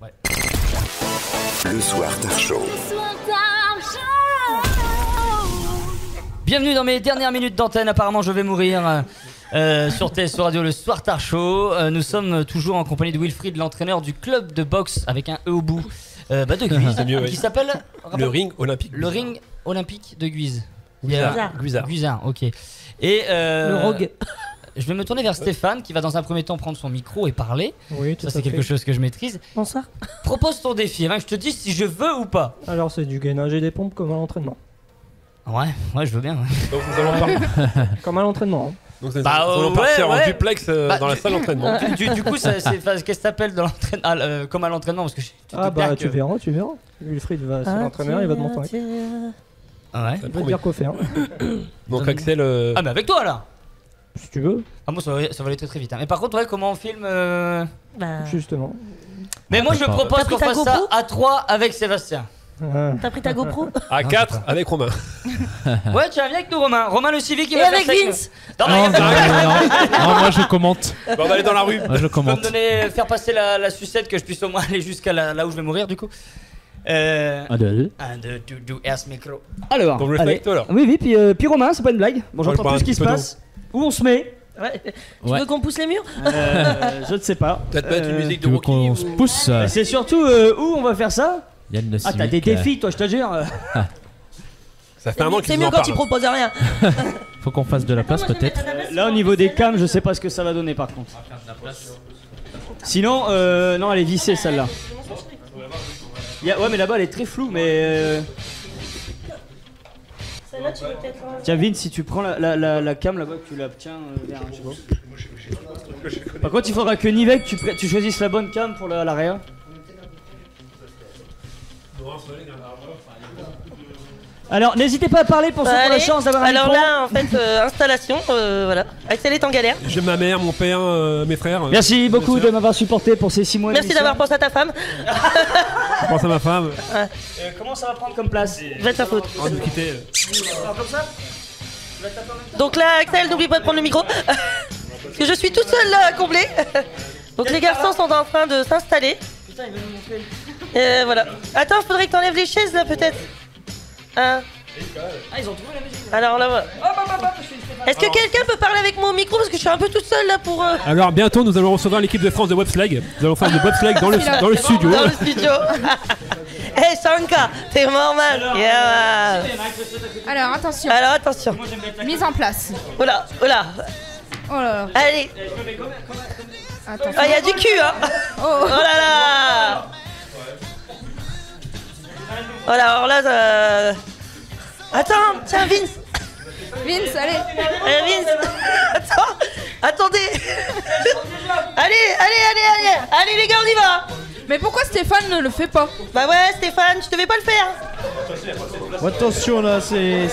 Ouais. Le Soir Tar Show. Bienvenue dans mes dernières minutes d'antenne. Apparemment, je vais mourir sur TSO Radio, le Soir Tar Show. Nous sommes toujours en compagnie de Wilfried, l'entraîneur du club de boxe avec un E au bout de Guise, qui s'appelle le Ring Olympique. Le Ring Olympique de Guise. Guisard. Ok. Et le Rogue. Je vais me tourner vers Stéphane qui va dans un premier temps prendre son micro et parler. Oui, tout ça à c'est fait. quelque chose que je maîtrise. Bonsoir. Propose ton défi, hein, je te dis si je veux ou pas. Alors c'est du gainage et des pompes comme à l'entraînement. Ouais, je veux bien. Ouais. Donc nous allons partir. Comme à l'entraînement. Donc nous allons partir en ouais. duplex dans la salle d'entraînement. Du coup, qu'est-ce que t'appelles dans l'entraînement comme à l'entraînement parce que tu verras. Wilfried va c'est l'entraîneur, il va te montrer. Ouais. Il va te dire quoi faire. Donc Axel. Ah mais avec toi là. Si tu veux. Ah moi ça va aller très très vite. Hein. Mais par contre, ouais, comment on filme Justement. Mais moi je propose qu'on fasse ça à 3 avec Sébastien. T'as pris ta GoPro? À 4 avec Romain. Ouais, tu viens avec nous, Romain. Romain le civique, il Et va avec faire ça Vince. Non, moi je commente. Bon, on va aller dans la rue. Moi je Tu peux commente. me donner, faire passer la sucette que je puisse au moins aller jusqu'à là où je vais mourir du coup. 1, 2, 2, erst micro. Alors, Donc je le fais avec toi alors. Oui, puis Romain, c'est pas une blague. Bon, j'entends plus ce qui se passe. Où on se met? Ouais. Tu veux qu'on pousse les murs? Je ne sais pas. Peut-être mettre une musique de Tu veux Rocky. qu'on se pousse? C'est surtout où on va faire ça? Yann le Ah, t'as des civique, défis, toi, je te jure. Ça fait un an C'est qu'ils mieux en quand il parlent. propose rien. Faut qu'on fasse de la place peut-être. Là, au niveau des cams, je sais pas ce que ça va donner par contre. Sinon, non, elle est vissée celle-là. Ouais, mais là-bas, elle est très floue, mais. Celle-là, tu veux peut-être. Tiens, Vince, si tu prends la cam là-bas, que tu la tiens vers un. Je sais pas. Par contre, il faudra que Nivek, tu choisisses la bonne cam pour l'arrière. Alors, n'hésitez pas à parler pour ceux qui ont la chance d'avoir un Alors micro. là, en fait, installation, voilà. Axel est en galère. J'aime ma mère, mon père, mes frères. Merci beaucoup de m'avoir supporté pour ces 6 mois. Merci d'avoir pensé à ta femme. Je pense à ma femme. Comment ça va prendre comme place? Va de ta faute. On va nous quitter. Comme ça? Donc là, Axel, n'oublie pas de prendre le micro. Parce que je suis toute seule là à combler. Donc les garçons sont en train de s'installer. Putain, il va nous montrer. Voilà. Attends, faudrait que t'enlèves les chaises là peut-être. Ah, ils ont trouvé la musique. Alors là, voilà. Est-ce que quelqu'un peut parler avec moi au micro parce que je suis un peu toute seule là pour. Alors bientôt nous allons recevoir l'équipe de France de bobsleigh. Nous allons faire du bobsleigh dans le studio. Dans le studio. Hey Sanka, t'es normal. Yeah. Alors attention, Alors attention. mise en place. Oh là, oh là. Oh là là. Allez. Attention. Ah, y a du cul hein. Oh là là. Voilà, alors là, attends, tiens Vince. Vince, allez. Vince. Attendez. Allez les gars, on y va. Mais pourquoi Stéphane ne le fait pas? Bah ouais Stéphane, je devais pas le faire. Attention là, c'est.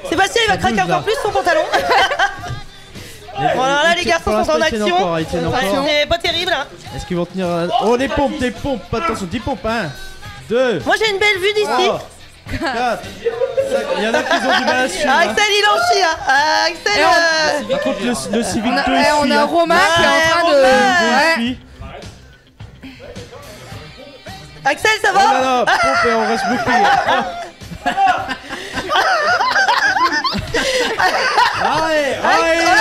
Sébastien il va craquer encore plus son pantalon. Voilà, là les garçons sont en action. C'est pas terrible hein. Est-ce qu'ils vont tenir Oh, des pompes, attention, 10 pompes, 1, 2, Moi j'ai une belle vue d'ici. 4, 5, il y en a qui ont du mal à suivre. Axel il en chie hein. Axel Par contre, le Civic 2 On a Romain qui est en train de... Ouais. Axel ça Oh là va? là, pompe et on reste bloqué. On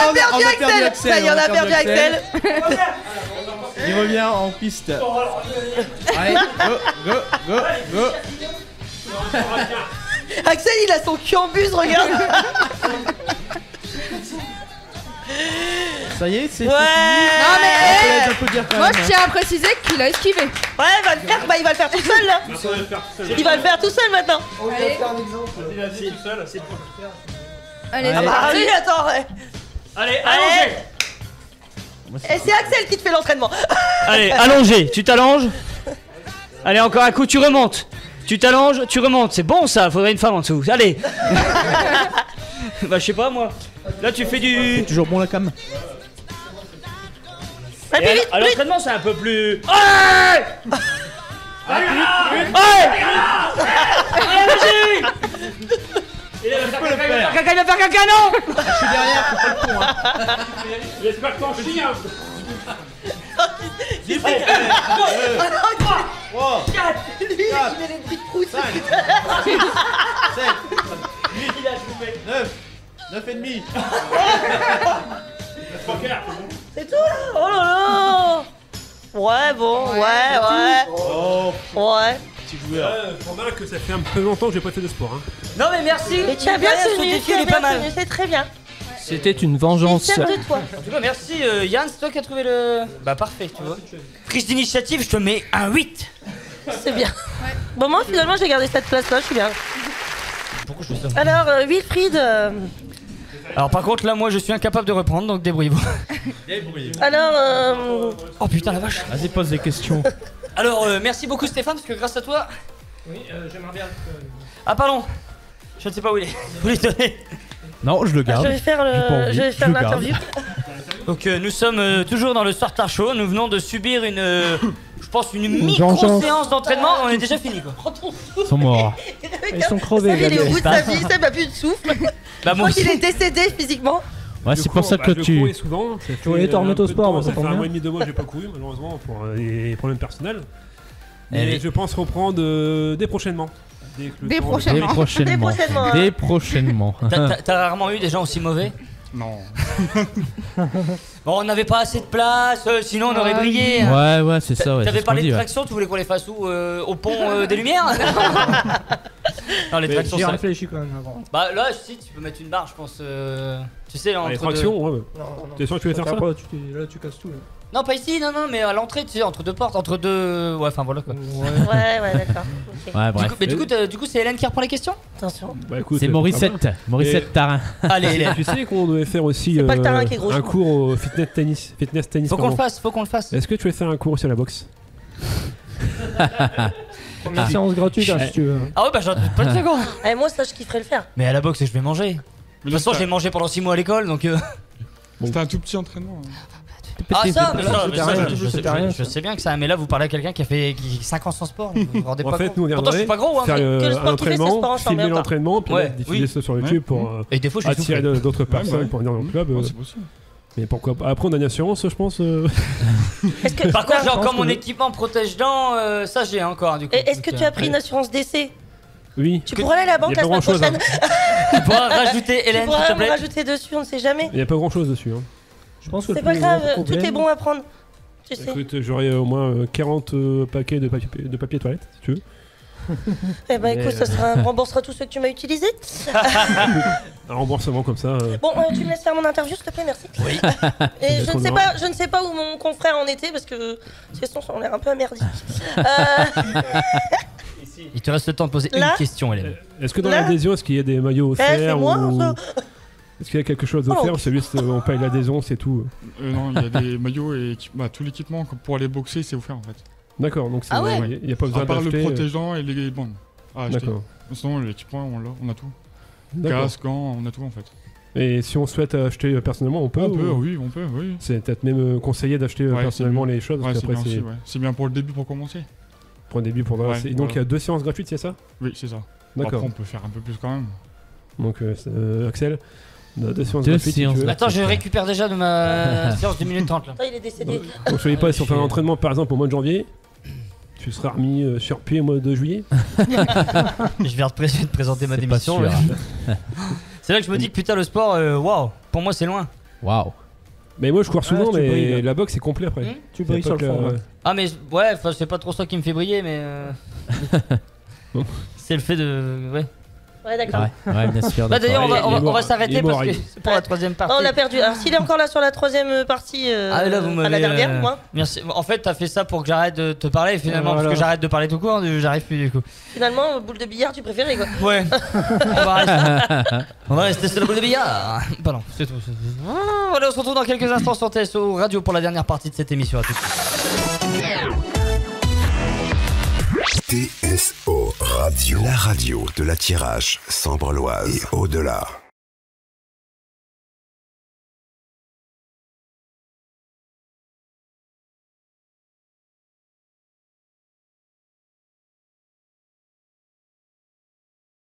a perdu Axel. Ça y est, on a perdu Axel. Il revient en piste. Allez, go. Axel il a son cul en buse, regarde. Ça y est, c'est Ouais. Non mais moi moi je tiens à préciser qu'il a esquivé. Ouais, il va le faire, il va le faire tout seul là. Il va le faire tout seul maintenant. Allez, Ah bah oui, attends. Ouais. Allez, allongez. Et c'est Axel qui te fait l'entraînement. Allez, allongé, tu t'allonges. Allez, encore un coup, tu remontes. Tu t'allonges, tu remontes. C'est bon ça, faudrait une femme en dessous. Allez. Bah, je sais pas moi. Là, tu fais du. toujours bon la cam. Allez, vite, À vite. l'entraînement, c'est un peu plus. Ouais. Il va faire caca, non. Je suis derrière, faut pas le con, hein. J'espère que t'en chies hein. les bruits de prout. 5, 6, 7, 8, 9, 9 et demi. C'est tout là. Oh là là. Ouais, bon, ouais. Oh, Ouais. petit joueur. Je remarque que ça fait un peu longtemps que j'ai pas fait de sport. Hein. Non mais merci. Mais tu as bien Ce tenu, défi tu il as est pas bien mal. tenu, c'est très bien. C'était une Je vengeance. suis fière de toi. En tout cas merci Yann, c'est toi qui as trouvé le... Bah parfait tu vois. Prise d'initiative, je te mets un 8. C'est bien. Bon, moi finalement j'ai gardé cette place là, je suis bien. Pourquoi je fais ça? Alors, Wilfried. Alors par contre là moi je suis incapable de reprendre donc débrouillez-vous. Alors, Oh putain la vache. Vas-y, pose des questions. Alors merci beaucoup Stéphane parce que grâce à toi... Oui, j'aimerais bien. Ah pardon. Je ne sais pas où il est. Vous lui donnez. Non, je le garde. je vais faire J'ai pas envie, je vais je faire le garde. l'interview. Donc nous sommes toujours dans le Soir Show. Nous venons de subir une... je pense une vengeance. micro-séance d'entraînement. On est déjà fini quoi. Ils sont morts. Ils sont crevés, Il est au Gabriel. bout de sa vie, ça n'a plus de souffle. Bah Je moi crois qu'il aussi. est décédé physiquement. Ouais, c'est pour ça que je cours tu. souvent. Ça fait, voulais te remettre un au peu de sport, temps, moi, ça ça fait tombe un bien. mois et demi, 2 mois que j'ai pas couru malheureusement pour des problèmes personnels. Elle Mais est- je pense reprendre dès prochainement. Dès que le Dès temps- prochainement. Dès prochainement. Dès prochainement, hein. Dès prochainement. T'as rarement eu des gens aussi mauvais? Non. Bon on n'avait pas assez de place, sinon on aurait brillé. Ouais, ouais, c'est ça. Ouais, c'est T'avais ce parlé qu'on de dit, ouais. traction, tu voulais qu'on les fasse où au pont des Lumières? Non les tractions J'y ça... réfléchis quand même avant. Bah là si tu peux mettre une barre je pense. Tu sais là Ah, entre les deux... tractions, ouais. Non, T'es sûr que tu veux faire ça? Là, tu casses tout. Là. Non pas ici, non mais à l'entrée tu sais entre deux portes, entre deux... Ouais enfin voilà quoi. Ouais, d'accord. Ok. Ouais, Du bref. coup, mais du coup c'est Hélène qui reprend les questions? Attention. Bah, écoute, C'est pas Morissette. mal. Morissette Tarin. Allez Hélène. Tu sais qu'on devait faire aussi C'est pas le terrain qui est gros, je un crois. cours au fitness tennis. Faut qu'on le fasse, faut qu'on le fasse. Est-ce que tu veux faire un cours aussi à la boxe? Première séance gratuite, hein, si tu veux. Ah ouais bah j'en doute pas de seconde. Eh, moi, ça, je kifferais le faire. Mais à la boxe je vais manger. De toute façon j'ai mangé pendant 6 mois à l'école donc... C'était un tout petit entraînement. Ah ça, mais ça, c'était mais ça, rien, je rien, je sais bien que ça, mais là vous parlez à quelqu'un qui a fait 5 ans sans sport, vous vous rendez En pas fait, compte. nous on Pourtant je suis pas gros hein. faire Quel un sport tu fais, c'est sport entraînement, ensemble, filmer attends. l'entraînement, puis Ouais, diffuser oui. ça sur YouTube pour Et des fois je suis attirer soufflé. d'autres personnes bah. pour venir dans le club. C'est possible. Mais pourquoi pas? Après on a une assurance, je pense. Est-ce que, Par contre j'ai pense encore que mon oui. équipement protège-dents, ça j'ai encore du coup. Est-ce que Donc, tu as pris une assurance d'essai? Oui. Tu pourrais aller à la banque Y a la pas semaine grand-chose, prochaine. Tu pourras rajouter Tu Hélène s'il pourrais te me plaît. rajouter dessus, on ne sait jamais. Il n'y a pas grand chose dessus. Hein. Je pense que C'est le pas plus grave, gros tout est problème- bon à prendre. Tu sais. Écoute, j'aurai au moins 40 paquets de papier toilette, si tu veux. Eh ben écoute, Mais, ça remboursera tous ceux que tu m'as utilisés. Un remboursement comme ça. Bon, tu me laisses faire mon interview, s'il te plaît, merci. Oui. Et Peut-être je ne sais pas où mon confrère en était parce que ces questions ont l'air un peu merdiques. Il te reste le temps de poser Là une question Hélène. Est-ce que dans Là l'adhésion, est-ce qu'il y a des maillots c'est offerts moi, ou... ça. Est-ce qu'il y a quelque chose Oh. offert ou c'est juste on paye l'adhésion, c'est tout? Non, il y a des maillots et tout l'équipement pour aller boxer, c'est offert en fait. D'accord, donc Ah ouais. il n'y a pas besoin À part le d'acheter. protégeant et les bandes. Ah, acheter. D'accord. Sinon, l'équipement, on a tout. D'accord. Casque, gants, on a tout en fait. Et si on souhaite acheter personnellement, on peut? On peut, ou- oui, on peut, oui. C'est peut-être même conseillé d'acheter Ouais, personnellement c'est les choses, Ouais, parce c'est qu'après bien c'est aussi, ouais. C'est bien pour le début, pour commencer. pour un début. Ouais, Et donc il y a voilà. 2 séances gratuites, c'est ça? Oui, c'est ça. Après, D'accord. on peut faire un peu plus quand même. Donc Axel, on a 2 séances Deux gratuites. si tu séances veux. Attends je récupère déjà de ma séance de 1 minute 30 là. Attends, il est décédé. Donc je ne sais pas si on fait un entraînement par exemple au mois de janvier. Tu seras remis sur pied au mois de juillet. Je viens de présenter ma C'est pas démission. sûr. ouais. C'est là que je me dis que putain le sport, waouh, pour moi c'est loin. Waouh. Mais moi je cours souvent, tu mais brilles, hein. la boxe c'est complet après. Tu Il y a brilles pas sur que le fond. ouais. Ah mais ouais, enfin, c'est pas trop ça qui me fait briller mais Non. c'est le fait de ouais. Ouais, d'accord. Ouais, bien sûr. Bah d'ailleurs Il est on va mort, il s'arrêter est mort, parce que il- c'est pour la troisième partie. Oh, on l'a perdu. Alors s'il est encore là sur la troisième partie, Ah là vous à m'avez la dernière, moi, merci. En fait t'as fait ça pour que j'arrête de te parler et finalement Voilà. parce que j'arrête de parler tout court, j'arrive plus du coup. finalement, boule de billard, tu préférais quoi. Ouais. on va rester sur la boule de billard. Pardon, c'est tout. Allez, on se retrouve dans quelques instants sur TSO Radio pour la dernière partie de cette émission. À tout de suite. TSO Radio, la radio de la Tirage, Sambre-Loise et au-delà.